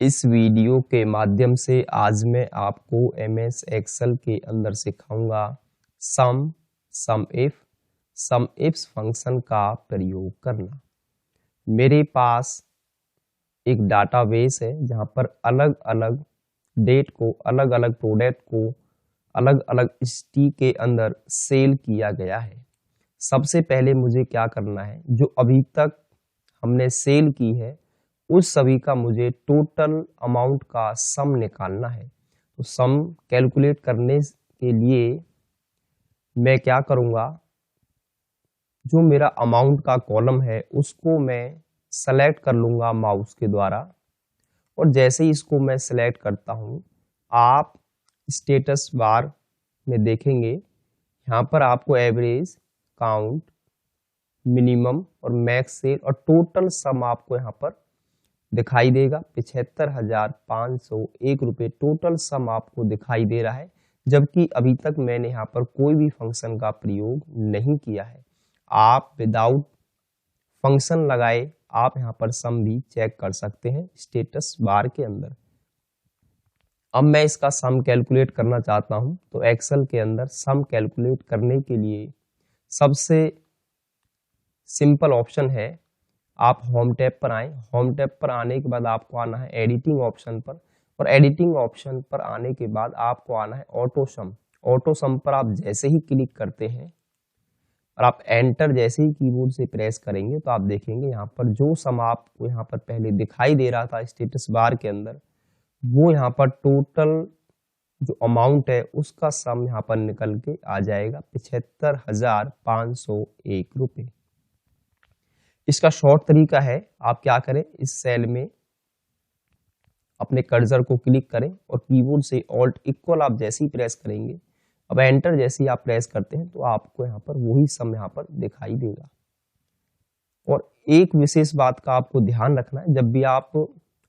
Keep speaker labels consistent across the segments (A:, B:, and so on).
A: इस वीडियो के माध्यम से आज मैं आपको एमएस एक्सेल के अंदर सिखाऊंगा सम इफ्स फंक्शन का प्रयोग करना। मेरे पास एक डाटाबेस है जहां पर अलग अलग डेट को, अलग अलग प्रोडक्ट को अलग अलग स्टी के अंदर सेल किया गया है। सबसे पहले मुझे क्या करना है, जो अभी तक हमने सेल की है उस सभी का मुझे टोटल अमाउंट का सम निकालना है। तो सम कैलकुलेट करने के लिए मैं क्या करूंगा, जो मेरा अमाउंट का कॉलम है उसको मैं सेलेक्ट कर लूंगा माउस के द्वारा, और जैसे ही इसको मैं सेलेक्ट करता हूं आप स्टेटस बार में देखेंगे यहाँ पर आपको एवरेज, काउंट, मिनिमम और मैक्स सेल और टोटल सम आपको यहाँ पर दिखाई देगा। 75,501 रुपये टोटल सम आपको दिखाई दे रहा है, जबकि अभी तक मैंने यहाँ पर कोई भी फंक्शन का प्रयोग नहीं किया है। आप विदाउट फंक्शन लगाए आप यहाँ पर सम भी चेक कर सकते हैं स्टेटस बार के अंदर। अब मैं इसका सम कैलकुलेट करना चाहता हूं, तो एक्सेल के अंदर सम कैलकुलेट करने के लिए सबसे सिंपल ऑप्शन है, आप होम टैब पर आए। होम टैब पर आने के बाद आपको आना है एडिटिंग ऑप्शन पर, और एडिटिंग ऑप्शन पर आने के बाद आपको आना है ऑटो सम। ऑटो सम पर आप जैसे ही क्लिक करते हैं और आप एंटर जैसे ही कीबोर्ड से प्रेस करेंगे तो आप देखेंगे यहाँ पर जो सम आपको यहाँ पर पहले दिखाई दे रहा था स्टेटस बार के अंदर, वो यहाँ पर टोटल जो अमाउंट है उसका सम यहाँ पर निकल के आ जाएगा 75,501 रुपये। इसका शॉर्ट तरीका है, आप क्या करें, इस सेल में अपने कर्सर को क्लिक करें और कीबोर्ड से ऑल्ट इक्वल आप जैसे ही प्रेस करेंगे, अब एंटर जैसे ही आप प्रेस करते हैं तो आपको यहाँ पर वही सम यहाँ पर दिखाई देगा। और एक विशेष बात का आपको ध्यान रखना है, जब भी आप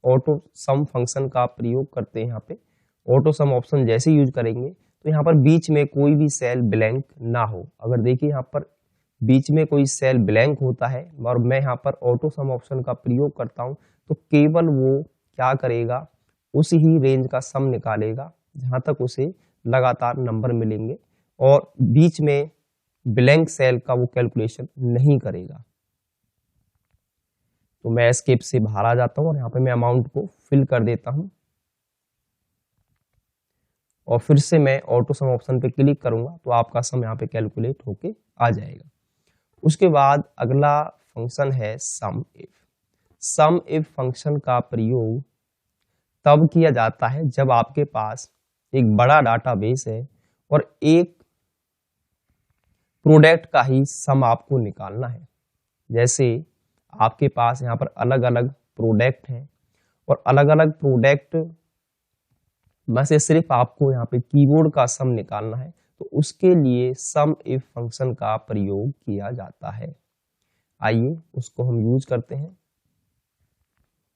A: ऑटो सम फंक्शन का प्रयोग करते हैं, यहाँ पे ऑटो सम ऑप्शन जैसे यूज करेंगे तो यहाँ पर बीच में कोई भी सेल ब्लैंक ना हो। अगर देखिए यहाँ पर बीच में कोई सेल ब्लैंक होता है और मैं यहाँ पर ऑटो सम ऑप्शन का प्रयोग करता हूँ तो केवल वो क्या करेगा, उसी ही रेंज का सम निकालेगा जहां तक उसे लगातार नंबर मिलेंगे, और बीच में ब्लैंक सेल का वो कैलकुलेशन नहीं करेगा। तो मैं एस्केप से बाहर आ जाता हूं और यहाँ पे मैं अमाउंट को फिल कर देता हूं और फिर से मैं ऑटो सम ऑप्शन पे क्लिक करूंगा तो आपका सम यहाँ पे कैलकुलेट होके आ जाएगा। उसके बाद अगला फंक्शन है सम इफ। सम इफ फंक्शन का प्रयोग तब किया जाता है जब आपके पास एक बड़ा डाटाबेस है और एक प्रोडक्ट का ही सम आपको निकालना है। जैसे आपके पास यहाँ पर अलग अलग प्रोडक्ट हैं और अलग अलग प्रोडक्ट में से सिर्फ आपको यहाँ पे कीबोर्ड का सम निकालना है, तो उसके लिए सम इफ फंक्शन का प्रयोग किया जाता है। आइए उसको हम यूज करते हैं।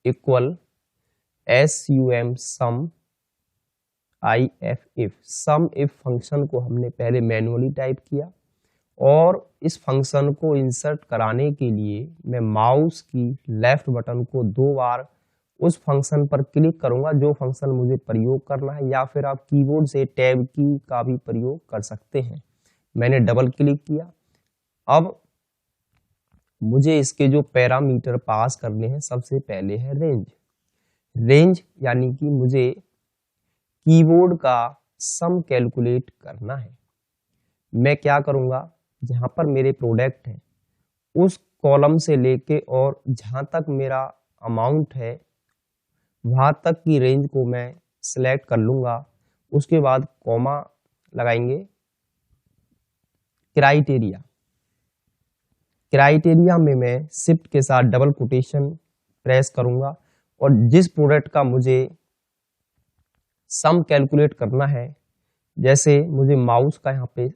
A: Equal sum sum if. Sum if function को हमने पहले मैनुअली टाइप किया और इस फंक्शन को इंसर्ट कराने के लिए मैं माउस की लेफ्ट बटन को 2 बार उस फंक्शन पर क्लिक करूंगा जो फंक्शन मुझे प्रयोग करना है, या फिर आप कीबोर्ड से टैब की का भी प्रयोग कर सकते हैं। मैंने डबल क्लिक किया। अब मुझे इसके जो पैरामीटर पास करने हैं, सबसे पहले है रेंज यानी कि मुझे कीबोर्ड का सम कैलकुलेट करना है। मैं क्या करूंगा, जहां पर मेरे प्रोडक्ट है उस कॉलम से लेके और जहां तक मेरा अमाउंट है वहां तक की रेंज को मैं सिलेक्ट कर लूंगा। उसके बाद कॉमा लगाएंगे। क्राइटेरिया में मैं शिफ्ट के साथ डबल कोटेशन प्रेस करूंगा और जिस प्रोडक्ट का मुझे सम कैलकुलेट करना है, जैसे मुझे माउस का यहाँ पे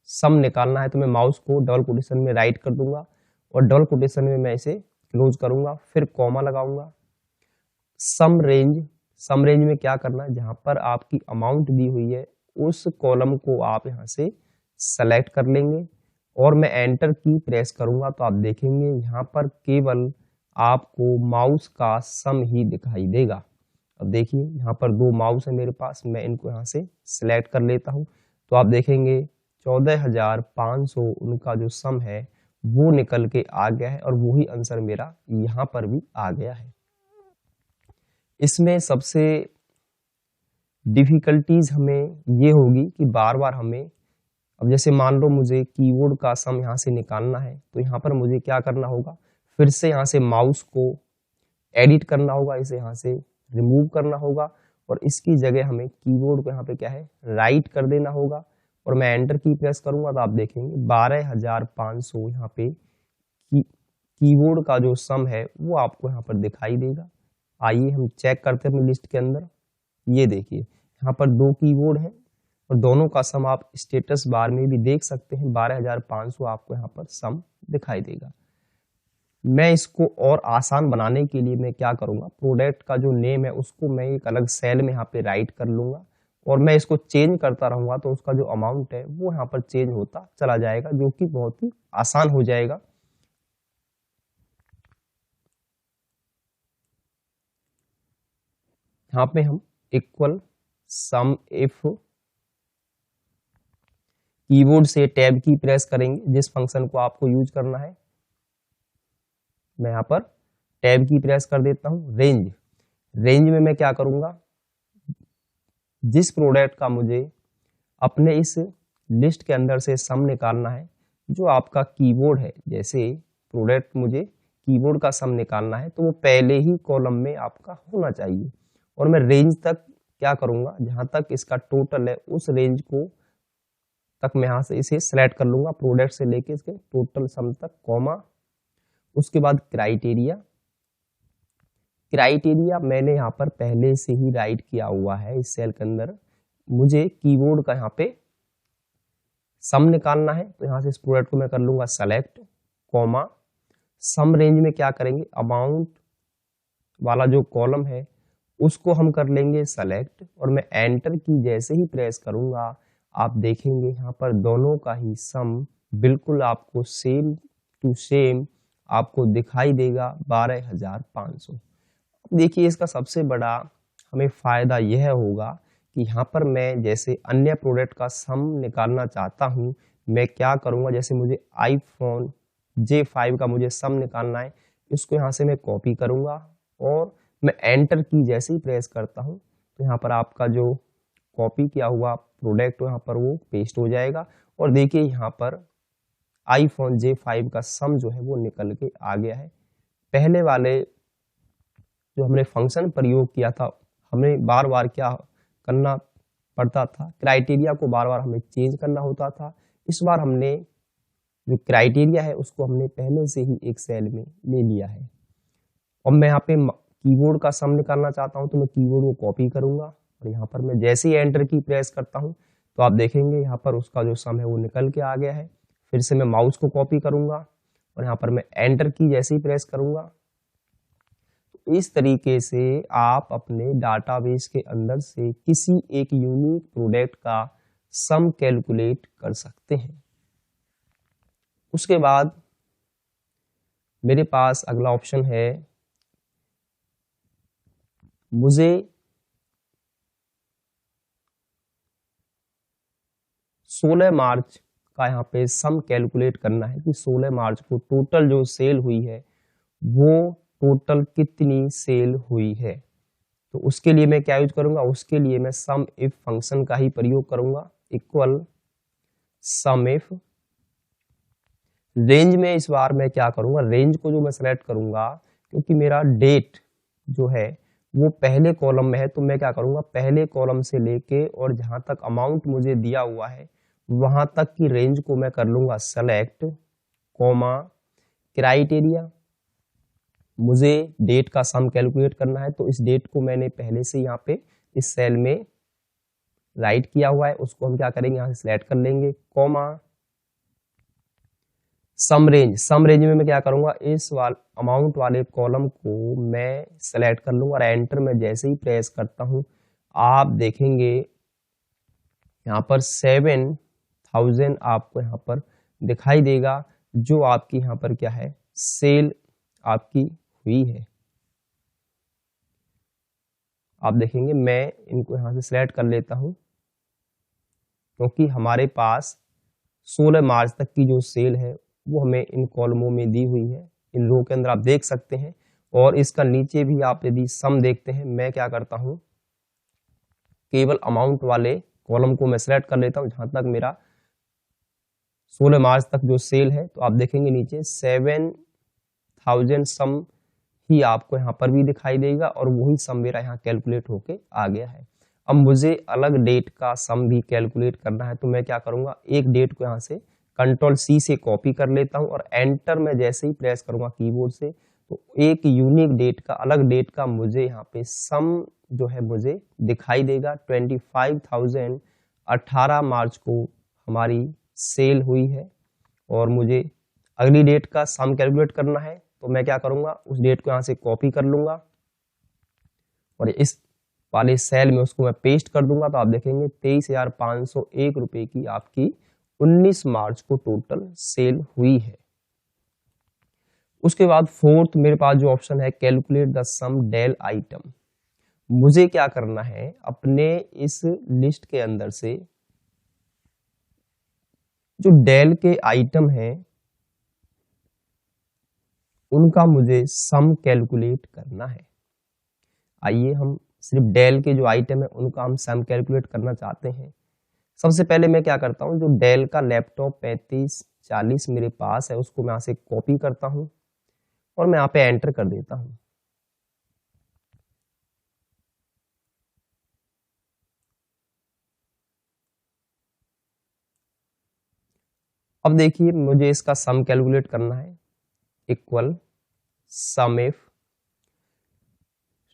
A: सम निकालना है तो मैं माउस को डबल कोटेशन में राइट कर दूंगा और डबल कोटेशन में मैं इसे क्लोज करूंगा, फिर कॉमा लगाऊंगा। सम रेंज में क्या करना है, जहां पर आपकी अमाउंट दी हुई है उस कॉलम को आप यहां से सेलेक्ट कर लेंगे और मैं एंटर की प्रेस करूंगा तो आप देखेंगे यहाँ पर केवल आपको माउस का सम ही दिखाई देगा। अब देखिए यहाँ पर 2 माउस है मेरे पास, मैं इनको यहाँ से सिलेक्ट कर लेता हूँ, तो आप देखेंगे 14,500 उनका जो सम है वो निकल के आ गया है और वही आंसर मेरा यहाँ पर भी आ गया है। इसमें सबसे डिफिकल्टीज हमें ये होगी कि बार बार हमें, अब जैसे मान लो मुझे कीबोर्ड का सम यहाँ से निकालना है, तो यहाँ पर मुझे क्या करना होगा, फिर से यहाँ से माउस को एडिट करना होगा, इसे यहाँ से रिमूव करना होगा और इसकी जगह हमें कीबोर्ड को यहाँ पे क्या है राइट कर देना होगा और मैं एंटर की प्रेस करूंगा तो आप देखेंगे 12,500 यहाँ पे कीबोर्ड का जो सम है वो आपको यहाँ पर दिखाई देगा। आइए हम चेक करते हैं अपनी लिस्ट के अंदर। ये देखिए यहाँ पर 2 कीबोर्ड है और दोनों का सम आप स्टेटस बार में भी देख सकते हैं, 12,500 आपको यहाँ पर सम दिखाई देगा। मैं इसको और आसान बनाने के लिए मैं क्या करूंगा, प्रोडक्ट का जो नेम है उसको मैं एक अलग सेल में यहाँ पे राइट कर लूंगा और मैं इसको चेंज करता रहूंगा तो उसका जो अमाउंट है वो यहाँ पर चेंज होता चला जाएगा, जो कि बहुत ही आसान हो जाएगा। यहाँ पे हम इक्वल सम इफ कीबोर्ड से टैब की प्रेस करेंगे, जिस फंक्शन को आपको यूज करना है। मैं यहाँ पर टैब की प्रेस कर देता हूँ। रेंज में मैं क्या करूंगा, जिस प्रोडक्ट का मुझे अपने इस लिस्ट के अंदर से सम निकालना है, जो आपका कीबोर्ड है, जैसे प्रोडक्ट मुझे कीबोर्ड का सम निकालना है तो वो पहले ही कॉलम में आपका होना चाहिए और मैं रेंज तक क्या करूंगा, जहां तक इसका टोटल है उस रेंज को तक मैं यहाँ से इसे सिलेक्ट कर लूंगा, प्रोडक्ट से लेके इसके टोटल सम तक, कॉमा, उसके बाद क्राइटेरिया मैंने यहाँ पर पहले से ही राइट किया हुआ है इस सेल के अंदर। मुझे कीबोर्ड का यहाँ पे सम निकालना है तो यहाँ से इस प्रोडक्ट को मैं कर लूंगा सेलेक्ट, कॉमा, सम रेंज में क्या करेंगे, अमाउंट वाला जो कॉलम है उसको हम कर लेंगे सेलेक्ट और मैं एंटर की जैसे ही प्रेस करूंगा आप देखेंगे यहाँ पर दोनों का ही सम बिल्कुल आपको सेम टू सेम आपको दिखाई देगा, 12,500। देखिए इसका सबसे बड़ा हमें फायदा यह होगा कि यहाँ पर मैं जैसे अन्य प्रोडक्ट का सम निकालना चाहता हूँ, मैं क्या करूँगा, जैसे मुझे आईफोन J5 का मुझे सम निकालना है, इसको यहाँ से मैं कॉपी करूँगा और मैं एंटर की जैसे ही प्रेस करता हूँ तो यहाँ पर आपका जो कॉपी किया हुआ प्रोडक्ट यहाँ पर वो पेस्ट हो जाएगा और देखिए यहाँ पर आईफोन J5 का सम जो है वो निकल के आ गया है। पहले वाले जो हमने फंक्शन प्रयोग किया था, हमें बार बार क्या करना पड़ता था, क्राइटेरिया को बार बार हमें चेंज करना होता था। इस बार हमने जो क्राइटेरिया है उसको हमने पहले से ही एक सेल में ले लिया है। अब मैं यहाँ पे कीबोर्ड का सम निकालना चाहता हूँ तो मैं कीबोर्ड को कॉपी करूंगा और यहाँ पर मैं जैसे ही एंटर की प्रेस करता हूँ तो आप देखेंगे यहाँ पर उसका जो सम है वो निकल के आ गया है। फिर से मैं माउस को कॉपी करूंगा और यहाँ पर मैं एंटर की जैसे ही प्रेस करूंगा। तो इस तरीके से आप अपने डाटाबेस के अंदर से किसी एक यूनिक प्रोडक्ट का सम कैलकुलेट कर सकते हैं। उसके बाद मेरे पास अगला ऑप्शन है, मुझे 16 मार्च का यहाँ पे सम कैलकुलेट करना है कि 16 मार्च को टोटल जो सेल हुई है वो टोटल कितनी सेल हुई है। तो उसके लिए मैं क्या यूज करूंगा, उसके लिए मैं सम इफ फंक्शन का ही प्रयोग करूंगा, इक्वल सम इफ। रेंज में इस बार मैं क्या करूंगा, रेंज को जो मैं सेलेक्ट करूंगा, क्योंकि मेरा डेट जो है वो पहले कॉलम में है तो मैं क्या करूंगा, पहले कॉलम से लेके और जहां तक अमाउंट मुझे दिया हुआ है वहां तक की रेंज को मैं कर लूंगा सेलेक्ट, कॉमा, क्राइटेरिया। मुझे डेट का सम कैलकुलेट करना है तो इस डेट को मैंने पहले से यहाँ पे इस सेल में राइट किया हुआ है, उसको हम क्या करेंगे, यहाँ से सिलेक्ट कर लेंगे, कॉमा, सम रेंज में मैं क्या करूंगा, इस अमाउंट वाले कॉलम को मैं सेलेक्ट कर लूंगा और एंटर में जैसे ही प्रेस करता हूं आप देखेंगे यहाँ पर 7,000 आपको यहाँ पर दिखाई देगा, जो आपकी यहाँ पर क्या है सेल आपकी हुई है। आप देखेंगे मैं इनको यहाँ से सिलेक्ट कर लेता हूँ, क्योंकि हमारे पास 16 मार्च तक की जो सेल है वो हमें इन कॉलमों में दी हुई है, इन रो के अंदर आप देख सकते हैं। और इसका नीचे भी आप यदि सम देखते हैं, मैं क्या करता हूँ, केवल अमाउंट वाले कॉलम को मैं सिलेक्ट कर लेता हूँ जहां तक मेरा 16 मार्च तक जो सेल है। तो आप देखेंगे नीचे 7000 सम ही आपको यहाँ पर भी दिखाई देगा और वही सम मेरा यहाँ कैलकुलेट होके आ गया है। अब मुझे अलग डेट का सम भी कैलकुलेट करना है, तो मैं क्या करूंगा, एक डेट को यहाँ से कंट्रोल सी से कॉपी कर लेता हूँ और एंटर में जैसे ही प्रेस करूंगा कीबोर्ड से, तो एक यूनिक डेट का, अलग डेट का मुझे यहाँ पे सम जो है मुझे दिखाई देगा। 25,000 18 मार्च को हमारी सेल हुई है और मुझे अगली डेट का सम कैलकुलेट करना है, तो मैं क्या करूंगा, उस डेट को यहाँ से कॉपी कर लूंगा और इस वाले सेल में उसको मैं पेस्ट कर दूंगा। तो आप देखेंगे 23,501 रुपए की आपकी 19 मार्च को टोटल सेल हुई है। उसके बाद फोर्थ मेरे पास जो ऑप्शन है, कैलकुलेट द सम डेल आइटम। मुझे क्या करना है, अपने इस लिस्ट के अंदर से जो डेल के आइटम हैं उनका मुझे सम कैलकुलेट करना है। आइए हम सिर्फ डेल के जो आइटम है उनका हम सम कैलकुलेट करना चाहते हैं। सबसे पहले मैं क्या करता हूं, जो डेल का लैपटॉप 3540 मेरे पास है उसको मैं यहाँ से कॉपी करता हूं और मैं यहाँ पे एंटर कर देता हूं। अब देखिए मुझे इसका सम कैलकुलेट करना है, इक्वल सम इफ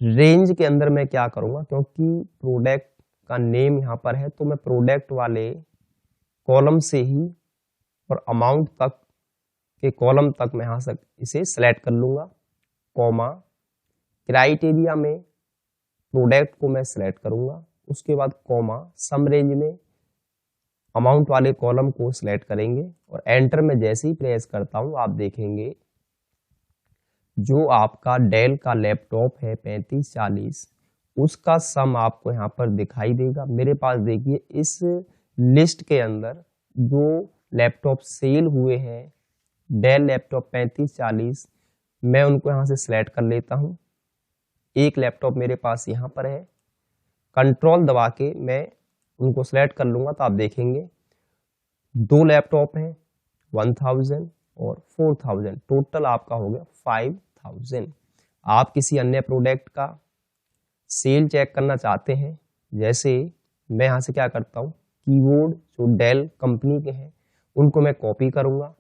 A: रेंज के अंदर मैं क्या करूंगा, क्योंकि प्रोडक्ट का नेम यहाँ पर है तो मैं प्रोडक्ट वाले कॉलम से ही और अमाउंट तक के कॉलम तक मैं यहाँ से इसे सिलेक्ट कर लूंगा, कॉमा क्राइटेरिया में प्रोडक्ट को मैं सिलेक्ट करूंगा, उसके बाद कॉमा सम रेंज में अमाउंट वाले कॉलम को सिलेक्ट करेंगे और एंटर में जैसे ही प्रेस करता हूं आप देखेंगे जो आपका डेल का लैपटॉप है 3540 उसका सम आपको यहाँ पर दिखाई देगा। मेरे पास देखिए इस लिस्ट के अंदर जो लैपटॉप सेल हुए हैं डेल लैपटॉप 3540, मैं उनको यहाँ से सिलेक्ट कर लेता हूँ। एक लैपटॉप मेरे पास यहाँ पर है, कंट्रोल दबा के मैं उनको सिलेक्ट कर लूंगा तो आप देखेंगे दो लैपटॉप हैं 1000 और 4000, टोटल आपका हो गया 5000। आप किसी अन्य प्रोडक्ट का सेल चेक करना चाहते हैं, जैसे मैं यहाँ से क्या करता हूँ, कीबोर्ड जो डेल कंपनी के हैं उनको मैं कॉपी करूंगा,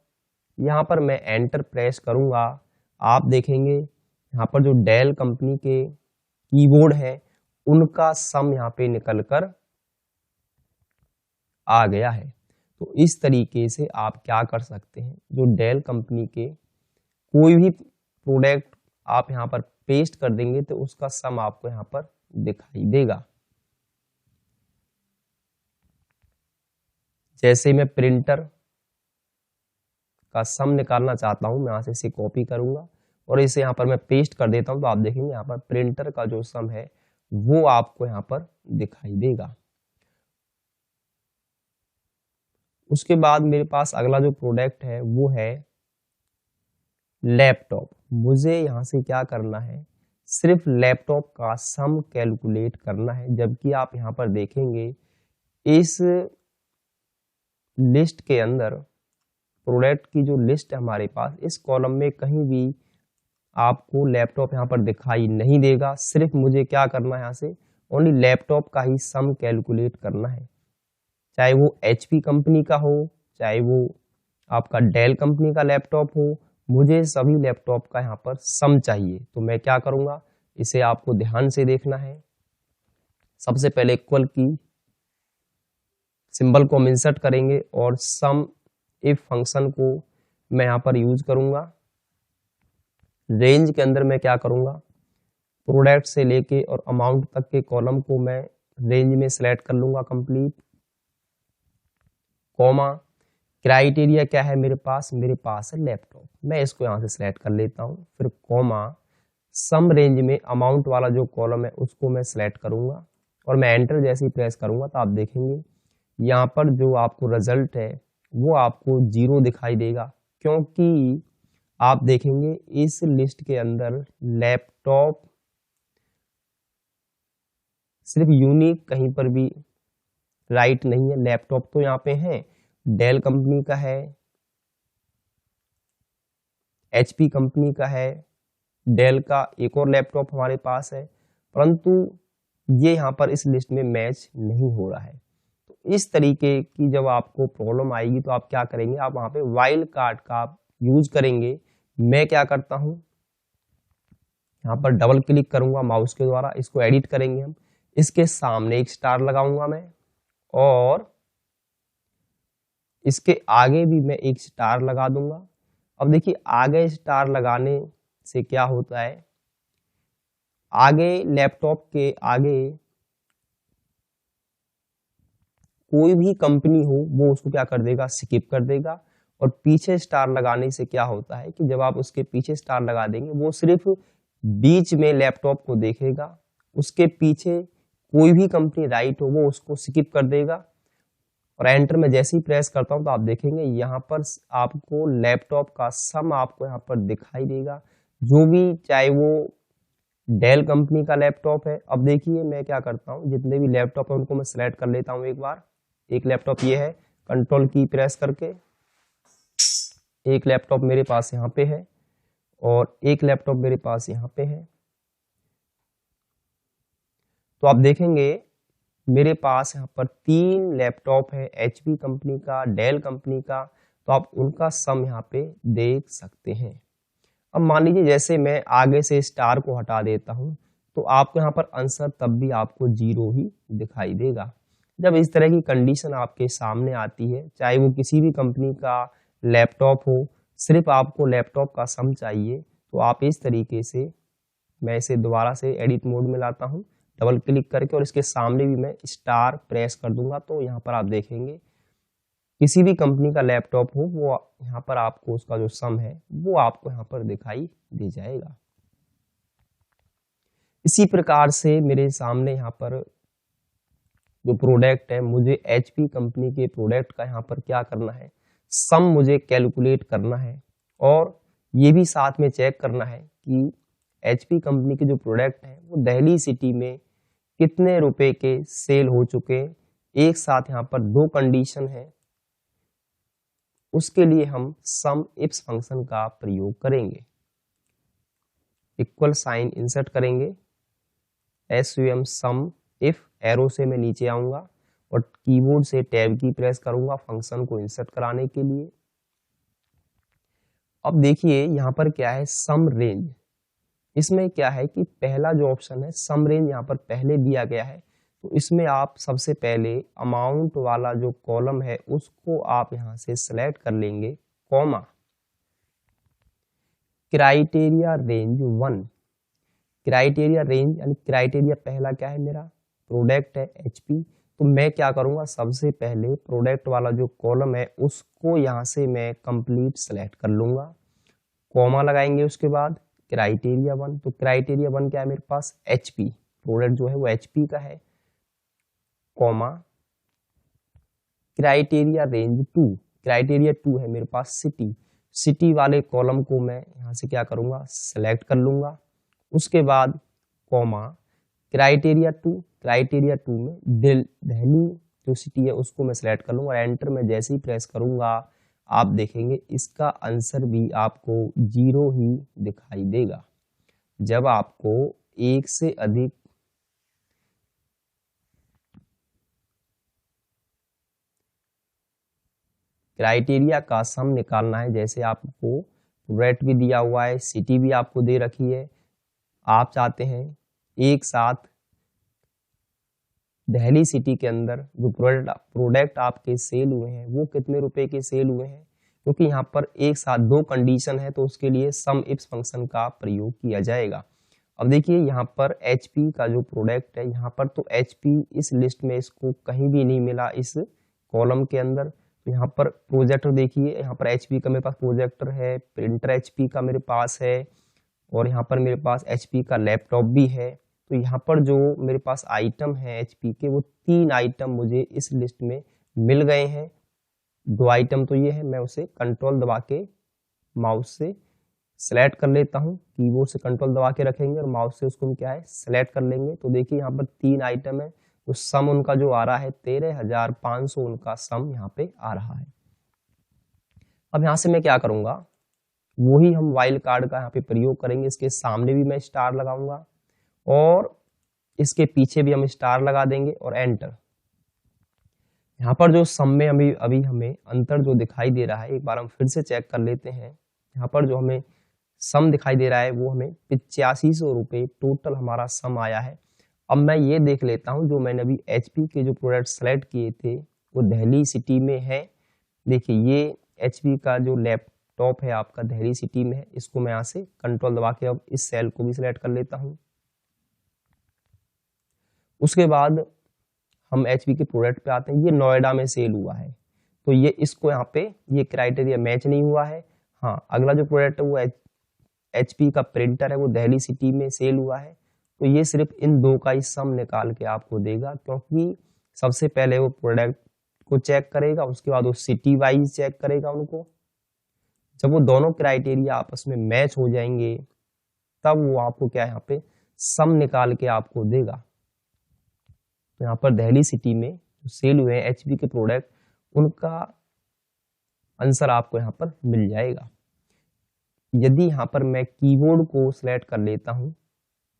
A: यहाँ पर मैं एंटर प्रेस करूंगा। आप देखेंगे यहाँ पर जो डेल कंपनी के कीबोर्ड है उनका सम यहाँ पे निकल कर आ गया है। तो इस तरीके से आप क्या कर सकते हैं, जो डेल कंपनी के कोई भी प्रोडक्ट आप यहाँ पर पेस्ट कर देंगे तो उसका सम आपको यहाँ पर दिखाई देगा। जैसे मैं प्रिंटर का सम निकालना चाहता हूं, मैं यहाँ से इसे कॉपी करूंगा और इसे यहाँ पर मैं पेस्ट कर देता हूं तो आप देखेंगे यहाँ पर प्रिंटर का जो सम है वो आपको यहाँ पर दिखाई देगा। उसके बाद मेरे पास अगला जो प्रोडक्ट है वो है लैपटॉप। मुझे यहाँ से क्या करना है, सिर्फ लैपटॉप का सम कैलकुलेट करना है। जबकि आप यहाँ पर देखेंगे इस लिस्ट के अंदर प्रोडक्ट की जो लिस्ट है हमारे पास, इस कॉलम में कहीं भी आपको लैपटॉप यहाँ पर दिखाई नहीं देगा। सिर्फ मुझे क्या करना है, यहाँ से ओनली लैपटॉप का ही सम कैलकुलेट करना है, चाहे वो HP कंपनी का हो, चाहे वो आपका डेल कंपनी का लैपटॉप हो, मुझे सभी लैपटॉप का यहाँ पर सम चाहिए। तो मैं क्या करूंगा, इसे आपको ध्यान से देखना है। सबसे पहले इक्वल की सिंबल को हम इंसर्ट करेंगे और सम इफ फंक्शन को मैं यहाँ पर यूज करूंगा। रेंज के अंदर मैं क्या करूंगा, प्रोडक्ट से लेके और अमाउंट तक के कॉलम को मैं रेंज में सिलेक्ट कर लूंगा कंप्लीट, कॉमा क्राइटेरिया क्या है मेरे पास है लैपटॉप, मैं इसको यहाँ से सिलेक्ट कर लेता हूँ, फिर कॉमा सम रेंज में अमाउंट वाला जो कॉलम है उसको मैं सिलेक्ट करूंगा और मैं एंटर जैसे ही प्रेस करूंगा तो आप देखेंगे यहाँ पर जो आपको रिजल्ट है वो आपको 0 दिखाई देगा, क्योंकि आप देखेंगे इस लिस्ट के अंदर लैपटॉप सिर्फ यूनिक कहीं पर भी राइट नहीं है। लैपटॉप तो यहाँ पे है, डेल कंपनी का है, एचपी कंपनी का है, डेल का एक और लैपटॉप हमारे पास है, परंतु ये यहाँ पर इस लिस्ट में मैच नहीं हो रहा है। तो इस तरीके की जब आपको प्रॉब्लम आएगी तो आप क्या करेंगे, आप वहां पे वाइल्ड कार्ड का आप यूज करेंगे। मैं क्या करता हूं, यहाँ पर डबल क्लिक करूंगा माउस के द्वारा, इसको एडिट करेंगे हम। इसके सामने एक स्टार लगाऊंगा मैं और इसके आगे भी मैं एक स्टार लगा दूंगा। अब देखिए आगे स्टार लगाने से क्या होता है, आगे लैपटॉप के आगे कोई भी कंपनी हो वो उसको क्या कर देगा, स्किप कर देगा। और पीछे स्टार लगाने से क्या होता है कि जब आप उसके पीछे स्टार लगा देंगे वो सिर्फ बीच में लैपटॉप को देखेगा, उसके पीछे कोई भी कंपनी राइट हो वो उसको स्किप कर देगा। और एंटर में जैसे ही प्रेस करता हूं तो आप देखेंगे यहाँ पर आपको लैपटॉप का सम आपको यहाँ पर दिखाई देगा, जो भी चाहे वो डेल कंपनी का लैपटॉप है। अब देखिए मैं क्या करता हूँ, जितने भी लैपटॉप है उनको मैं सिलेक्ट कर लेता हूँ एक बार। एक लैपटॉप ये है, कंट्रोल की प्रेस करके एक लैपटॉप मेरे पास यहाँ पे है और एक लैपटॉप मेरे पास यहाँ पे है। तो आप देखेंगे मेरे पास यहाँ पर 3 लैपटॉप है, एचपी कंपनी का, डेल कंपनी का। तो आप उनका सम यहाँ पे देख सकते हैं। अब मान लीजिए जैसे मैं आगे से स्टार को हटा देता हूं तो आपको यहाँ पर आंसर तब भी आपको 0 ही दिखाई देगा। जब इस तरह की कंडीशन आपके सामने आती है, चाहे वो किसी भी कंपनी का लैपटॉप हो, सिर्फ आपको लैपटॉप का सम चाहिए, तो आप इस तरीके से, मैं इसे दोबारा से एडिट मोड में लाता हूं डबल क्लिक करके और इसके सामने भी मैं स्टार प्रेस कर दूंगा। तो यहाँ पर आप देखेंगे किसी भी कंपनी का लैपटॉप हो वो यहाँ पर आपको उसका जो सम है वो आपको यहाँ पर दिखाई दे जाएगा। इसी प्रकार से मेरे सामने यहाँ पर जो प्रोडक्ट है, मुझे एचपी कंपनी के प्रोडक्ट का यहाँ पर क्या करना है, सम मुझे कैलकुलेट करना है और ये भी साथ में चेक करना है कि एचपी कंपनी के जो प्रोडक्ट हैं वो दिल्ली सिटी में कितने रुपए के सेल हो चुके। एक साथ यहाँ पर 2 कंडीशन है, उसके लिए हम सम इफ्स फंक्शन का प्रयोग करेंगे। इक्वल साइन इंसर्ट करेंगे, SUM सम इफ, एरो से मैं नीचे आऊंगा और कीबोर्ड से टैब की प्रेस करूंगा फंक्शन को इंसर्ट कराने के लिए। अब देखिए यहाँ पर क्या है, सम रेंज। इसमें क्या है कि पहला जो ऑप्शन है सम रेंज यहाँ पर पहले दिया गया है, तो इसमें आप सबसे पहले अमाउंट वाला जो कॉलम है उसको आप यहाँ से सिलेक्ट कर लेंगे, comma criteria range 1। Criteria range यानी क्राइटेरिया पहला क्या है, मेरा प्रोडक्ट है एचपी। तो मैं क्या करूंगा, सबसे पहले प्रोडक्ट वाला जो कॉलम है उसको यहाँ से मैं कंप्लीट सेलेक्ट कर लूंगा, कॉमा लगाएंगे, उसके बाद क्राइटेरिया 1। तो क्राइटेरिया 1 क्या है मेरे पास, एचपी, प्रोडक्ट जो है वो एचपी का है, कॉमा क्राइटेरिया रेंज 2। क्राइटेरिया 2 है मेरे पास सिटी। सिटी वाले कॉलम को मैं यहाँ से क्या करूंगा, सेलेक्ट कर लूंगा, उसके बाद कॉमा क्राइटेरिया 2। क्राइटेरिया 2 में दिल्ली जो सिटी है उसको मैं सेलेक्ट कर लूंगा। एंटर में जैसे ही प्रेस करूंगा आप देखेंगे इसका आंसर भी आपको 0 ही दिखाई देगा। जब आपको एक से अधिक क्राइटेरिया का सम निकालना है, जैसे आपको रेट भी दिया हुआ है, सिटी भी आपको दे रखी है, आप चाहते हैं एक साथ दिल्ली सिटी के अंदर जो प्रोडक्ट आपके सेल हुए हैं वो कितने रुपए के सेल हुए हैं, क्योंकि यहाँ पर एक साथ 2 कंडीशन है तो उसके लिए सम इफ्स फंक्शन का प्रयोग किया जाएगा। अब देखिए यहाँ पर HP का जो प्रोडक्ट है, यहाँ पर तो HP इस लिस्ट में इसको कहीं भी नहीं मिला इस कॉलम के अंदर। तो यहाँ पर प्रोजेक्टर देखिए, यहाँ पर HP का मेरे पास प्रोजेक्टर है, प्रिंटर HP का मेरे पास है, और यहाँ पर मेरे पास HP का लैपटॉप भी है। तो यहाँ पर जो मेरे पास आइटम है HP के, वो 3 आइटम मुझे इस लिस्ट में मिल गए हैं। 2 आइटम तो ये है, मैं उसे कंट्रोल दबा के माउस से सेलेक्ट कर लेता हूँ। कीबोर्ड से कंट्रोल दबा के रखेंगे और माउस से उसको हम क्या है सेलेक्ट कर लेंगे। तो देखिए यहाँ पर 3 आइटम है, तो सम उनका जो आ रहा है 13,500 उनका सम यहाँ पे आ रहा है। अब यहाँ से मैं क्या करूँगा, वही हम वाइल्ड कार्ड का यहाँ पे प्रयोग करेंगे। इसके सामने भी मैं स्टार लगाऊंगा और इसके पीछे भी हम स्टार लगा देंगे और एंटर। यहाँ पर जो सम में अभी हमें अंतर जो दिखाई दे रहा है, एक बार हम फिर से चेक कर लेते हैं। यहाँ पर जो हमें सम दिखाई दे रहा है वो हमें 8500 रुपये टोटल हमारा सम आया है। अब मैं ये देख लेता हूँ, जो मैंने अभी HP के जो प्रोडक्ट सेलेक्ट किए थे वो दिल्ली सिटी में है। देखिए ये HP का जो लैपटॉप है आपका दिल्ली सिटी में है। इसको मैं यहाँ से कंट्रोल दबा के अब इस सेल को भी सिलेक्ट कर लेता हूँ। उसके बाद हम HP के प्रोडक्ट पे आते हैं। ये नोएडा में सेल हुआ है, तो ये इसको यहाँ पे ये क्राइटेरिया मैच नहीं हुआ है। हाँ, अगला जो प्रोडक्ट है वो HP का प्रिंटर है, वो दिल्ली सिटी में सेल हुआ है। तो ये सिर्फ इन 2 का ही सम निकाल के आपको देगा, क्योंकि सबसे पहले वो प्रोडक्ट को चेक करेगा, उसके बाद वो सिटी वाइज चेक करेगा उनको। जब वो दोनों क्राइटेरिया आपस में मैच हो जाएंगे तब वो आपको क्या यहाँ पे सम निकाल के आपको देगा। तो यहाँ पर दिल्ली सिटी में जो सेल हुए हैं HP के प्रोडक्ट, उनका आंसर आपको यहाँ पर मिल जाएगा। यदि यहाँ पर मैं कीबोर्ड को सिलेक्ट कर लेता हूँ,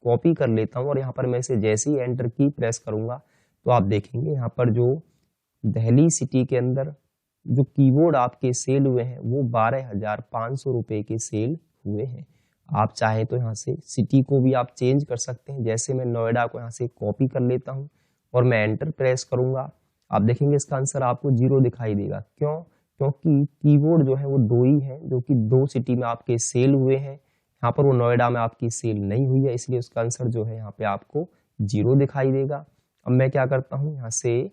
A: कॉपी कर लेता हूँ और यहाँ पर मैं इसे जैसे ही एंटर की प्रेस करूंगा तो आप देखेंगे यहाँ पर जो दिल्ली सिटी के अंदर जो कीबोर्ड आपके सेल हुए हैं वो 12,500 रुपये के सेल हुए हैं। आप चाहे तो यहाँ से सिटी को भी आप चेंज कर सकते हैं। जैसे मैं नोएडा को यहाँ से कॉपी कर लेता हूँ और मैं एंटर प्रेस करूंगा, आप देखेंगे इसका आंसर आपको 0 दिखाई देगा। क्यों? क्योंकि कीबोर्ड जो है वो 2 ही है, जो कि 2 सिटी में आपके सेल हुए हैं। यहाँ पर वो नोएडा में आपकी सेल नहीं हुई है, इसलिए उसका आंसर जो है यहाँ पे आपको 0 दिखाई देगा। अब मैं क्या करता हूँ, यहाँ से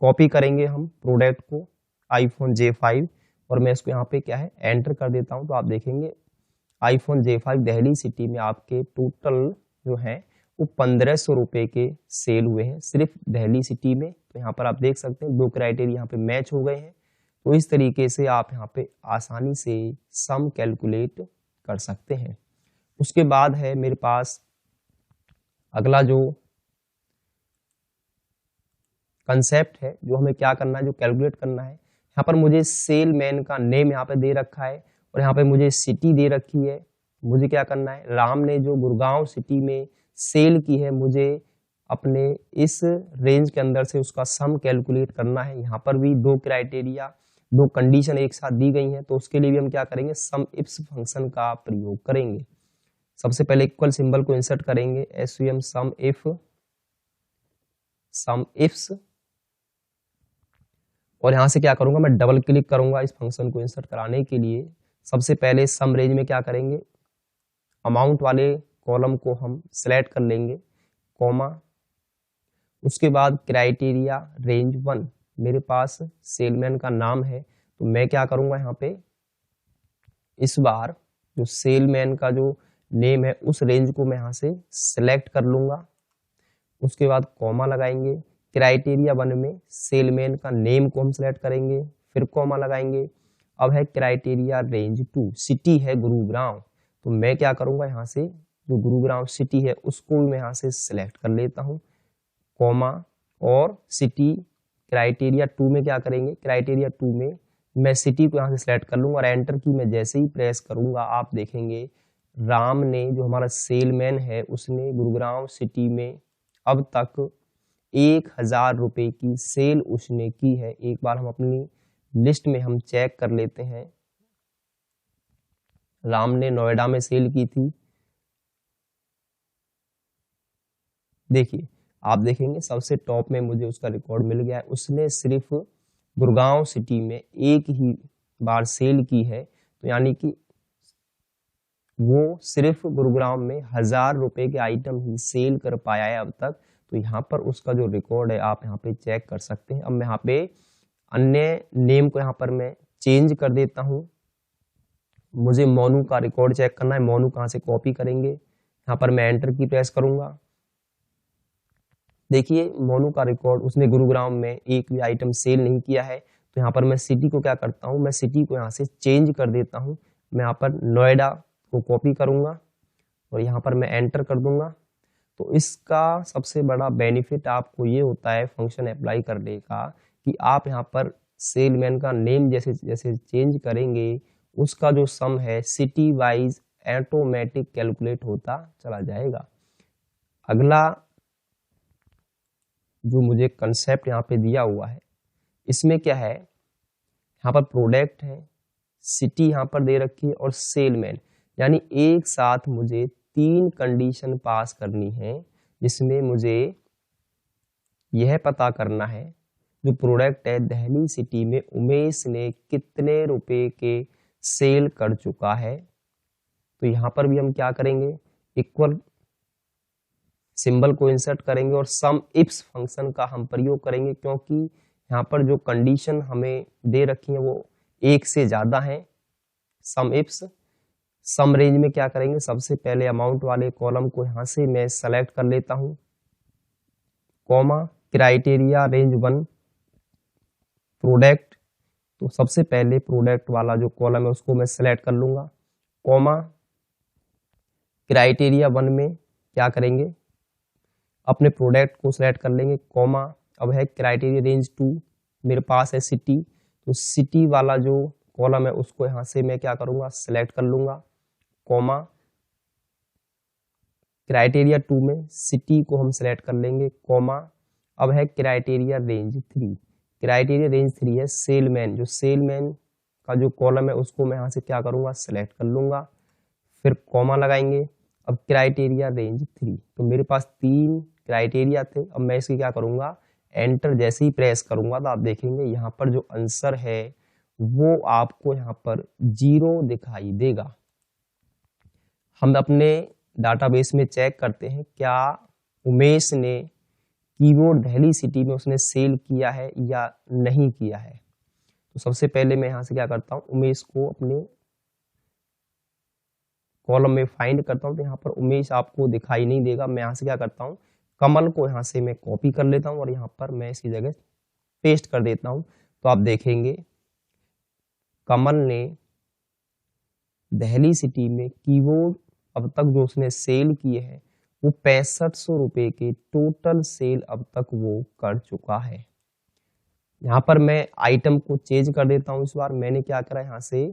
A: कॉपी करेंगे हम प्रोडक्ट को iPhone J5 और मैं इसको यहाँ पे क्या है एंटर कर देता हूँ। तो आप देखेंगे iPhone J5 दिल्ली सिटी में आपके टोटल जो है वो 1500 रुपये के सेल हुए हैं सिर्फ दिल्ली सिटी में। तो यहाँ पर आप देख सकते हैं 2 क्राइटेरिया यहाँ पे मैच हो गए हैं। तो इस तरीके से आप यहाँ पे आसानी से सम कैलकुलेट कर सकते हैं। उसके बाद है मेरे पास अगला जो कंसेप्ट है, जो हमें क्या करना है, जो कैलकुलेट करना है। यहाँ पर मुझे सेलमैन का नेम यहाँ पे दे रखा है और यहाँ पे मुझे सिटी दे रखी है। मुझे क्या करना है, राम ने जो गुड़गांव सिटी में सेल की है, मुझे अपने इस रेंज के अंदर से उसका सम कैलकुलेट करना है। यहाँ पर भी 2 क्राइटेरिया 2 कंडीशन एक साथ दी गई हैं, तो उसके लिए भी हम क्या करेंगे, सम इफ्स फंक्शन का प्रयोग करेंगे। सबसे पहले इक्वल सिंबल को इंसर्ट करेंगे, SUM सम इफ्स, और यहाँ से क्या करूंगा, मैं डबल क्लिक करूंगा इस फंक्शन को इंसर्ट कराने के लिए। सबसे पहले सम रेंज में क्या करेंगे, अमाउंट वाले कॉलम को हम सिलेक्ट कर लेंगे, कॉमा, उसके बाद क्राइटेरिया रेंज 1, मेरे पास सेलमैन का नाम है, तो मैं क्या करूंगा, यहाँ पे इस बार जो सेलमैन का जो नेम है उस रेंज को मैं यहाँ से सिलेक्ट कर लूंगा। उसके बाद कॉमा लगाएंगे, क्राइटेरिया 1 में सेलमैन का नेम को हम सिलेक्ट करेंगे, फिर कॉमा लगाएंगे। अब है क्राइटेरिया रेंज 2, सिटी है गुरुग्राम, तो मैं क्या करूंगा, यहाँ से जो गुरुग्राम सिटी है उसको भी मैं यहाँ से सिलेक्ट कर लेता हूँ, कॉमा, और सिटी क्राइटेरिया 2 में क्या करेंगे, क्राइटेरिया 2 में मैं सिटी को यहाँ से सिलेक्ट कर लूंगा और एंटर की मैं जैसे ही प्रेस करूंगा आप देखेंगे राम ने, जो हमारा सेलमैन है, उसने गुरुग्राम सिटी में अब तक 1000 रुपये की सेल उसने की है। एक बार हम अपनी लिस्ट में हम चेक कर लेते हैं, राम ने नोएडा में सेल की थी। देखिए आप देखेंगे सबसे टॉप में मुझे उसका रिकॉर्ड मिल गया है, उसने सिर्फ गुड़गांव सिटी में एक ही बार सेल की है, तो यानी कि वो सिर्फ गुरुग्राम में 1000 रुपये के आइटम ही सेल कर पाया है अब तक। तो यहाँ पर उसका जो रिकॉर्ड है आप यहाँ पे चेक कर सकते हैं। अब मैं यहाँ पे अन्य नेम को यहाँ पर मैं चेंज कर देता हूँ, मुझे मोनू का रिकॉर्ड चेक करना है। मोनू कहाँ से कॉपी करेंगे, यहाँ पर मैं एंटर की प्रेस करूंगा। देखिए मोनू का रिकॉर्ड उसने गुरुग्राम में एक भी आइटम सेल नहीं किया है, तो यहाँ पर मैं सिटी को क्या करता हूँ, मैं सिटी को यहाँ से चेंज कर देता हूँ। मैं यहाँ पर नोएडा को कॉपी करूंगा और यहाँ पर मैं एंटर कर दूंगा। तो इसका सबसे बड़ा बेनिफिट आपको ये होता है फंक्शन अप्लाई करने का कि आप यहाँ पर सेलमैन का नेम जैसे जैसे चेंज करेंगे उसका जो सम है सिटी वाइज ऑटोमेटिक कैलकुलेट होता चला जाएगा। अगला जो मुझे कंसेप्ट यहाँ पे दिया हुआ है इसमें क्या है, यहाँ पर प्रोडक्ट है, सिटी यहाँ पर दे रखी है और सेलमैन, यानी एक साथ मुझे 3 कंडीशन पास करनी है जिसमें मुझे यह पता करना है जो प्रोडक्ट है दिल्ली सिटी में उमेश ने कितने रुपए के सेल कर चुका है। तो यहाँ पर भी हम क्या करेंगे, इक्वल सिंबल को इंसर्ट करेंगे और सम इफ्स फंक्शन का हम प्रयोग करेंगे, क्योंकि यहाँ पर जो कंडीशन हमें दे रखी है वो एक से ज्यादा है। सम इफ्स सम रेंज में क्या करेंगे, सबसे पहले अमाउंट वाले कॉलम को यहाँ से मैं सेलेक्ट कर लेता हूँ, कॉमा क्राइटेरिया रेंज 1 प्रोडक्ट, तो सबसे पहले प्रोडक्ट वाला जो कॉलम है उसको मैं सेलेक्ट कर लूंगा, कॉमा क्राइटेरिया 1 में क्या करेंगे, अपने प्रोडक्ट को सिलेक्ट कर लेंगे, कॉमा अब है क्राइटेरिया रेंज 2, मेरे पास है सिटी, तो सिटी वाला जो कॉलम है उसको यहाँ से मैं क्या करूंगा, सिलेक्ट कर लूंगा, कॉमा क्राइटेरिया 2 में सिटी को हम सिलेक्ट कर लेंगे, कॉमा अब है क्राइटेरिया रेंज 3, क्राइटेरिया रेंज 3 है सेलमैन, जो सेलमैन का जो कॉलम है उसको मैं यहाँ से क्या करूंगा, सिलेक्ट कर लूंगा, फिर कॉमा लगाएंगे। अब क्राइटेरिया रेंज 3, तो मेरे पास 3 क्राइटेरिया थे, अब मैं इसकी क्या करूंगा, एंटर जैसे ही प्रेस करूंगा तो आप देखेंगे यहाँ पर जो आंसर है वो आपको यहाँ पर 0 दिखाई देगा। हम अपने डाटाबेस में चेक करते हैं क्या उमेश ने कीबोर्ड दिल्ली सिटी में उसने सेल किया है या नहीं किया है। तो सबसे पहले मैं यहाँ से क्या करता हूँ, उमेश को अपने कॉलम में फाइंड करता हूँ, तो यहाँ पर उमेश आपको दिखाई नहीं देगा। मैं यहाँ से क्या करता हूँ, कमल को यहाँ से मैं कॉपी कर लेता हूँ और यहाँ पर मैं इसकी जगह पेस्ट कर देता हूँ। तो आप देखेंगे कमल ने दिल्ली सिटी में कीबोर्ड अब तक जो उसने सेल किए हैं वो 6500 रुपए के टोटल सेल अब तक वो कर चुका है। यहाँ पर मैं आइटम को चेंज कर देता हूँ। इस बार मैंने क्या करा, यहाँ से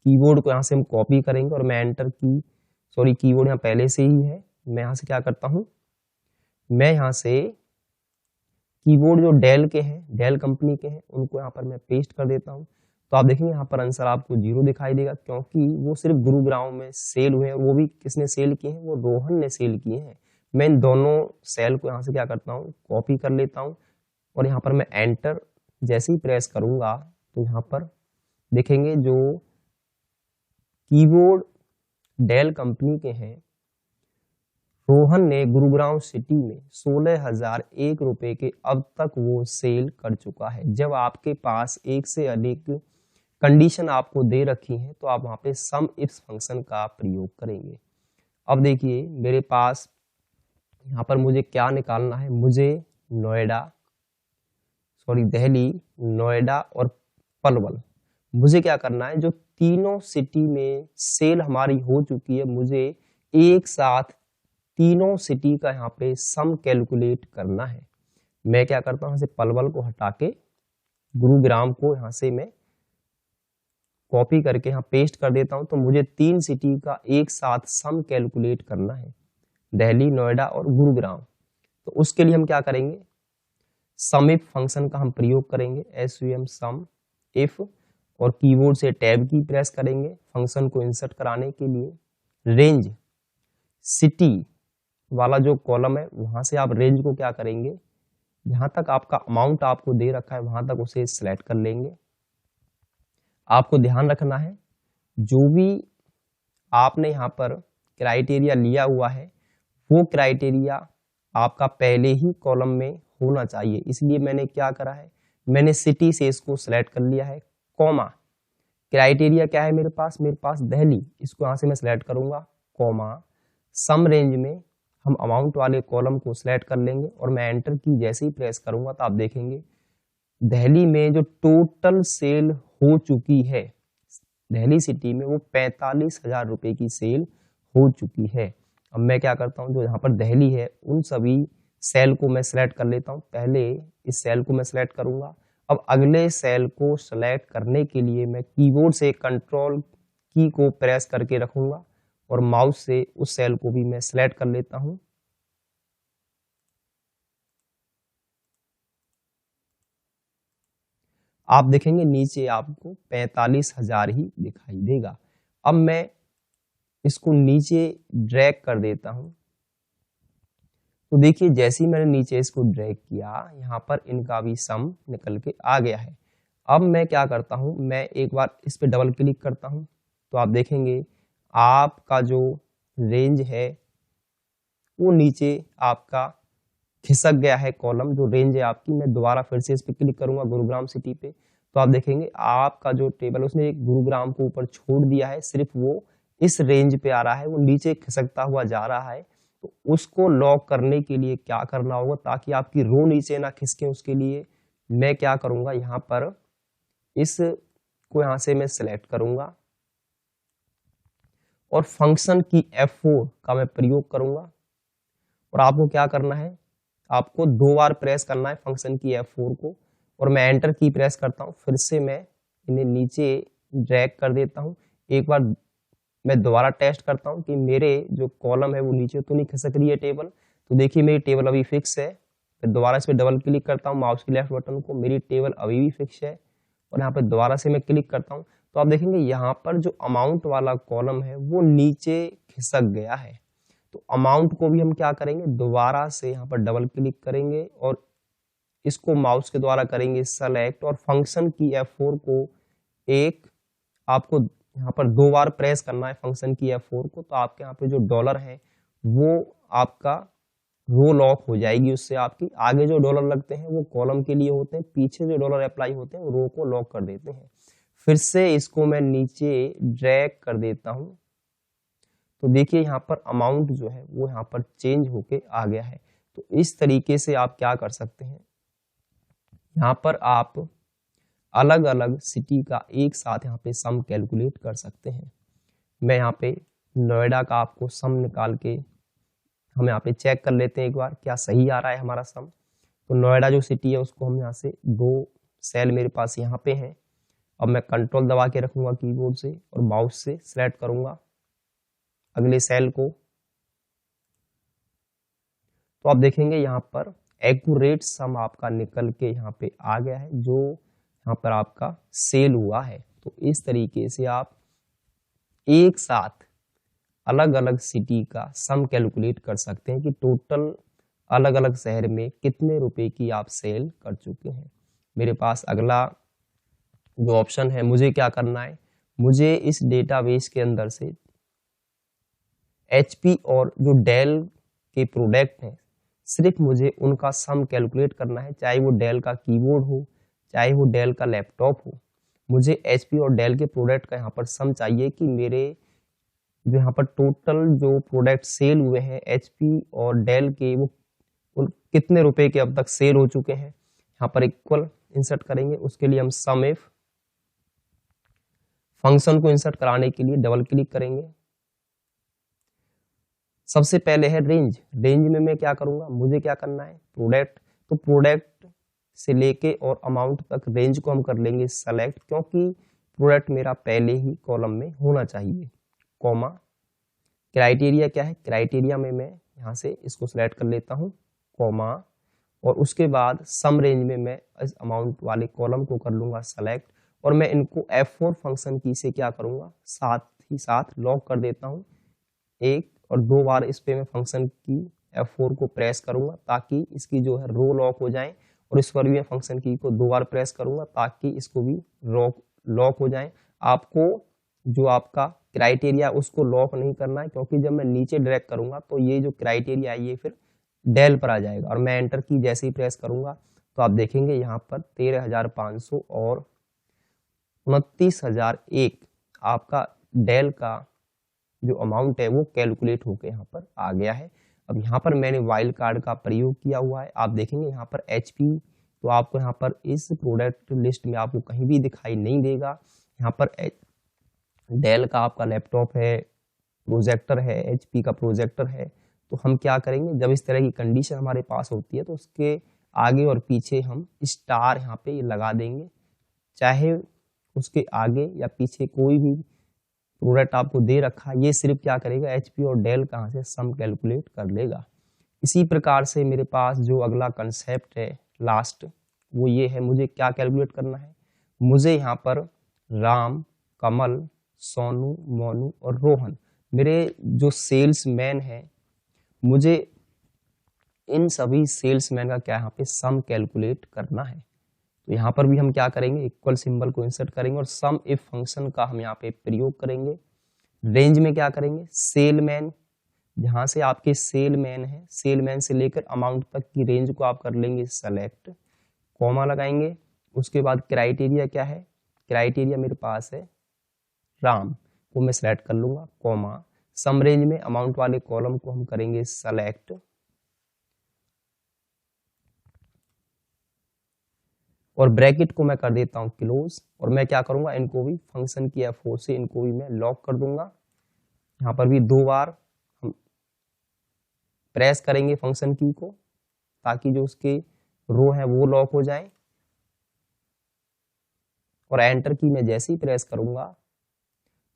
A: कीबोर्ड को यहाँ से हम कॉपी करेंगे और मैं एंटर की, सॉरी कीबोर्ड यहाँ पहले से ही है, मैं यहाँ से क्या करता हूँ, मैं यहाँ से कीबोर्ड जो डेल के हैं, डेल कंपनी के हैं, उनको यहाँ पर मैं पेस्ट कर देता हूँ। तो आप देखेंगे यहाँ पर आंसर आपको 0 दिखाई देगा, क्योंकि वो सिर्फ गुरुग्राम में सेल हुए हैं, वो भी किसने सेल किए हैं, वो रोहन ने सेल किए हैं। मैं इन दोनों सेल को यहाँ से क्या करता हूँ, कॉपी कर लेता हूँ और यहाँ पर मैं एंटर जैसे ही प्रेस करूंगा तो यहाँ पर देखेंगे जो कीबोर्ड डेल कंपनी के हैं, रोहन ने गुरुग्राम सिटी में 16,001 रुपए के अब तक वो सेल कर चुका है। जब आपके पास एक से अधिक कंडीशन आपको दे रखी है तो आप वहां पे सम इफ्स फंक्शन का प्रयोग करेंगे। अब देखिए मेरे पास यहाँ पर मुझे क्या निकालना है, मुझे दिल्ली, नोएडा और पलवल, मुझे क्या करना है, जो तीनों सिटी में सेल हमारी हो चुकी है, मुझे एक साथ तीनों सिटी का यहाँ पे सम कैलकुलेट करना है। मैं क्या करता हूँ, यहाँ से पलवल को हटा के गुरुग्राम को यहाँ से मैं कॉपी करके यहाँ पेस्ट कर देता हूँ। तो मुझे 3 सिटी का एक साथ सम कैलकुलेट करना है, दिल्ली, नोएडा और गुरुग्राम। तो उसके लिए हम क्या करेंगे, सम इफ फंक्शन का हम प्रयोग करेंगे, SUM सम इफ, और कीबोर्ड से टैब की प्रेस करेंगे फंक्शन को इंसर्ट कराने के लिए। रेंज सिटी वाला जो कॉलम है वहां से आप रेंज को क्या करेंगे, जहां तक आपका अमाउंट आपको दे रखा है वहां तक उसे सिलेक्ट कर लेंगे। आपको ध्यान रखना है जो भी आपने यहाँ पर क्राइटेरिया लिया हुआ है वो क्राइटेरिया आपका पहले ही कॉलम में होना चाहिए, इसलिए मैंने क्या करा है, मैंने सिटी से इसको सिलेक्ट कर लिया है, कॉमा क्राइटेरिया क्या है मेरे पास दिल्ली, इसको यहाँ से मैं सिलेक्ट करूंगा, कॉमा सम रेंज में हम अमाउंट वाले कॉलम को सिलेक्ट कर लेंगे और मैं एंटर की जैसे ही प्रेस करूंगा तो आप देखेंगे दिल्ली में जो टोटल सेल हो चुकी है दिल्ली सिटी में वो 45,000 रुपए की सेल हो चुकी है। अब मैं क्या करता हूँ, जो यहाँ पर दिल्ली है उन सभी सेल को मैं सिलेक्ट कर लेता हूँ। पहले इस सेल को मैं सिलेक्ट करूंगा। अब अगले सेल को सिलेक्ट करने के लिए मैं कीबोर्ड से कंट्रोल की को प्रेस करके रखूंगा और माउस से उस सेल को भी मैं सिलेक्ट कर लेता हूं। आप देखेंगे नीचे आपको 45,000 ही दिखाई देगा। अब मैं इसको नीचे ड्रैग कर देता हूं, तो देखिए जैसे ही मैंने नीचे इसको ड्रैग किया यहाँ पर इनका भी सम निकल के आ गया है। अब मैं क्या करता हूं, मैं एक बार इस पे डबल क्लिक करता हूं तो आप देखेंगे आपका जो रेंज है वो नीचे आपका खिसक गया है। कॉलम जो रेंज है आपकी, मैं दोबारा फिर से इस पे क्लिक करूंगा गुरुग्राम सिटी पे, तो आप देखेंगे आपका जो टेबल उसने एक गुरुग्राम को ऊपर छोड़ दिया है, सिर्फ वो इस रेंज पे आ रहा है, वो नीचे खिसकता हुआ जा रहा है। तो उसको लॉक करने के लिए क्या करना होगा ताकि आपकी रो नीचे ना खिसके, उसके लिए मैं क्या करूंगा, यहाँ पर इस को यहाँ से मैं सिलेक्ट करूंगा और फंक्शन की F4 का मैं प्रयोग करूंगा। और आपको क्या करना है, आपको 2 बार प्रेस करना है फंक्शन की F4 को और मैं एंटर की प्रेस करता हूं। फिर से मैं इन्हें नीचे ड्रैग कर देता हूं। एक बार मैं दोबारा टेस्ट करता हूं कि मेरे जो कॉलम है वो नीचे तो नहीं खिसक रही है टेबल। तो देखिए मेरी टेबल अभी फिक्स है। फिर दोबारा इस पर डबल क्लिक करता हूँ माउस की लेफ्ट बटन को, मेरी टेबल अभी भी फिक्स है। और यहाँ पे दोबारा से मैं क्लिक करता हूँ तो आप देखेंगे यहाँ पर जो अमाउंट वाला कॉलम है वो नीचे खिसक गया है। तो अमाउंट को भी हम क्या करेंगे, दोबारा से यहाँ पर डबल क्लिक करेंगे और इसको माउस के द्वारा करेंगे सेलेक्ट और फंक्शन की F4 को आपको यहाँ पर 2 बार प्रेस करना है फंक्शन की F4 को। तो आपके यहाँ पे जो डॉलर है वो आपका रो लॉक हो जाएगी, उससे आपकी आगे जो डॉलर लगते हैं वो कॉलम के लिए होते हैं, पीछे जो डॉलर अप्लाई होते हैं वो रो को लॉक कर देते हैं। फिर से इसको मैं नीचे ड्रैग कर देता हूं तो देखिए यहाँ पर अमाउंट जो है वो यहाँ पर चेंज होके आ गया है। तो इस तरीके से आप क्या कर सकते हैं, यहाँ पर आप अलग अलग सिटी का एक साथ यहाँ पे सम कैलकुलेट कर सकते हैं। मैं यहाँ पे नोएडा का आपको सम निकाल के हम यहाँ पे चेक कर लेते हैं एक बार क्या सही आ रहा है हमारा सम। तो नोएडा जो सिटी है उसको हम यहाँ से 2 सेल मेरे पास यहाँ पे हैं। अब मैं कंट्रोल दबा के रखूंगा कीबोर्ड से और माउस से सिलेक्ट करूंगा अगले सेल को। तो आप देखेंगे यहाँ पर एक्यूरेट सम आपका निकल के यहाँ पे आ गया है, जो यहाँ पर आपका सेल हुआ है। तो इस तरीके से आप एक साथ अलग अलग सिटी का सम कैलकुलेट कर सकते हैं कि टोटल अलग अलग शहर में कितने रुपए की आप सेल कर चुके हैं। मेरे पास अगला जो ऑप्शन है, मुझे क्या करना है, मुझे इस डेटाबेस के अंदर से HP और जो डेल के प्रोडक्ट हैं सिर्फ मुझे उनका सम कैलकुलेट करना है, चाहे वो डेल का कीबोर्ड हो चाहे वो डेल का लैपटॉप हो। मुझे HP और डेल के प्रोडक्ट का यहाँ पर सम चाहिए कि मेरे जो यहाँ पर टोटल जो प्रोडक्ट सेल हुए हैं HP और डेल के वो कितने रुपए के अब तक सेल हो चुके हैं। यहाँ पर इक्वल इंसर्ट करेंगे, उसके लिए हम सम इफ फंक्शन को इंसर्ट कराने के लिए डबल क्लिक करेंगे। सबसे पहले है रेंज। रेंज में मैं क्या करूंगा, मुझे क्या करना है प्रोडक्ट, तो प्रोडक्ट से लेके और अमाउंट तक रेंज को हम कर लेंगे सेलेक्ट, क्योंकि प्रोडक्ट मेरा पहले ही कॉलम में होना चाहिए। कॉमा क्राइटेरिया क्या है, क्राइटेरिया में मैं यहाँ से इसको सिलेक्ट कर लेता हूँ कॉमा, और उसके बाद सम रेंज में मैं इस अमाउंट वाले कॉलम को कर लूंगा सेलेक्ट और मैं इनको F4 फंक्शन की से क्या करूंगा साथ ही साथ लॉक कर देता हूँ। 1 और 2 बार इस पे मैं फंक्शन की F4 को प्रेस करूंगा ताकि इसकी जो है रो लॉक हो जाए, और इस पर भी मैं फंक्शन की को 2 बार प्रेस करूंगा ताकि इसको भी लॉक हो जाए। आपको जो आपका क्राइटेरिया उसको लॉक नहीं करना है, क्योंकि जब मैं नीचे ड्रैग करूंगा तो ये जो क्राइटेरिया है ये फिर डेल पर आ जाएगा और मैं एंटर की जैसे ही प्रेस करूंगा तो आप देखेंगे यहाँ पर 13,500 और 29,001 आपका डेल का जो अमाउंट है वो कैलकुलेट होके यहाँ पर आ गया है। अब यहाँ पर मैंने वाइल्ड कार्ड का प्रयोग किया हुआ है। आप देखेंगे यहाँ पर HP तो आपको यहाँ पर इस प्रोडक्ट लिस्ट में आपको कहीं भी दिखाई नहीं देगा। यहाँ पर डेल का आपका लैपटॉप है, प्रोजेक्टर है, HP का प्रोजेक्टर है। तो हम क्या करेंगे, जब इस तरह की कंडीशन हमारे पास होती है तो उसके आगे और पीछे हम स्टार यहाँ पे लगा देंगे। चाहे उसके आगे या पीछे कोई भी प्रोडक्ट आपको दे रखा, ये सिर्फ क्या करेगा, HP और डेल कहाँ से सम कैलकुलेट कर लेगा। इसी प्रकार से मेरे पास जो अगला कंसेप्ट है लास्ट, वो ये है, मुझे क्या कैलकुलेट करना है। मुझे यहाँ पर राम, कमल, सोनू, मोनू और रोहन मेरे जो सेल्समैन है, मुझे इन सभी सेल्समैन का क्या यहाँ पे सम कैलकुलेट करना है। तो यहाँ पर भी हम क्या करेंगे, इक्वल सिंबल को इंसर्ट करेंगे और सम इफ फंक्शन का हम यहाँ पे प्रयोग करेंगे। रेंज में क्या करेंगे, सेलमैन, जहां से आपके सेलमैन है, सेलमैन से लेकर अमाउंट तक की रेंज को आप कर लेंगे सेलेक्ट, कॉमा लगाएंगे। उसके बाद क्राइटेरिया क्या है, क्राइटेरिया मेरे पास है राम, को मैं सेलेक्ट कर लूंगा, कॉमा। सम रेंज में अमाउंट वाले कॉलम को हम करेंगे सेलेक्ट और ब्रैकेट को मैं कर देता हूं क्लोज। और मैं क्या करूंगा, इनको भी फंक्शन की F4 से इनको भी मैं लॉक कर दूंगा। यहाँ पर भी 2 बार हम प्रेस करेंगे फंक्शन की को, ताकि जो उसके रो है वो लॉक हो जाए। और एंटर की मैं जैसे ही प्रेस करूंगा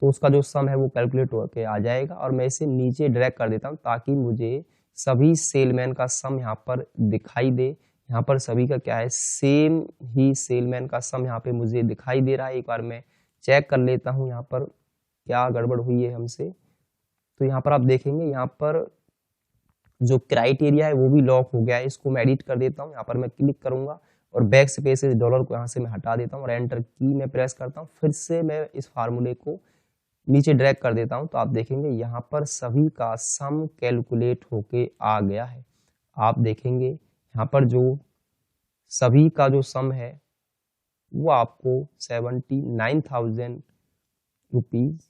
A: तो उसका जो सम है वो कैलकुलेट होकर आ जाएगा। और मैं इसे नीचे ड्रैग कर देता हूं ताकि मुझे सभी सेलमैन का सम यहाँ पर दिखाई दे। यहाँ पर सभी का क्या है, सेम ही सेलमैन का सम यहाँ पे मुझे दिखाई दे रहा है। एक बार मैं चेक कर लेता हूँ यहाँ पर क्या गड़बड़ हुई है हमसे। तो यहाँ पर आप देखेंगे, यहाँ पर जो क्राइटेरिया है वो भी लॉक हो गया है। इसको मैं एडिट कर देता हूँ, यहाँ पर मैं क्लिक करूंगा और बैक स्पेस डॉलर को यहाँ से मैं हटा देता हूँ और एंटर की मैं प्रेस करता हूँ। फिर से मैं इस फार्मूले को नीचे ड्रैग कर देता हूँ, तो आप देखेंगे यहाँ पर सभी का सम कैलकुलेट होके आ गया है। आप देखेंगे यहाँ पर जो सभी का जो सम है वो आपको 79,000 रुपीज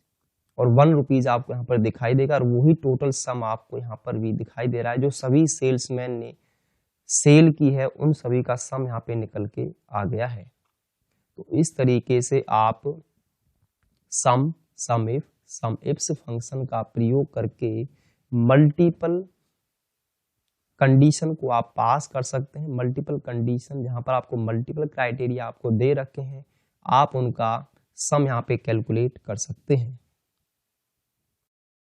A: और 1 रुपीज आपको यहाँ पर दिखाई देगा। और वही टोटल सम आपको यहाँ पर भी दिखाई दे रहा है, जो सभी सेल्समैन ने सेल की है उन सभी का सम यहाँ पे निकल के आ गया है। तो इस तरीके से आप सम, सम इफ्स फंक्शन का प्रयोग करके मल्टीपल कंडीशन को आप पास कर सकते हैं। मल्टीपल कंडीशन जहां पर आपको मल्टीपल क्राइटेरिया आपको दे रखे हैं, आप उनका सम यहाँ पे कैलकुलेट कर सकते हैं।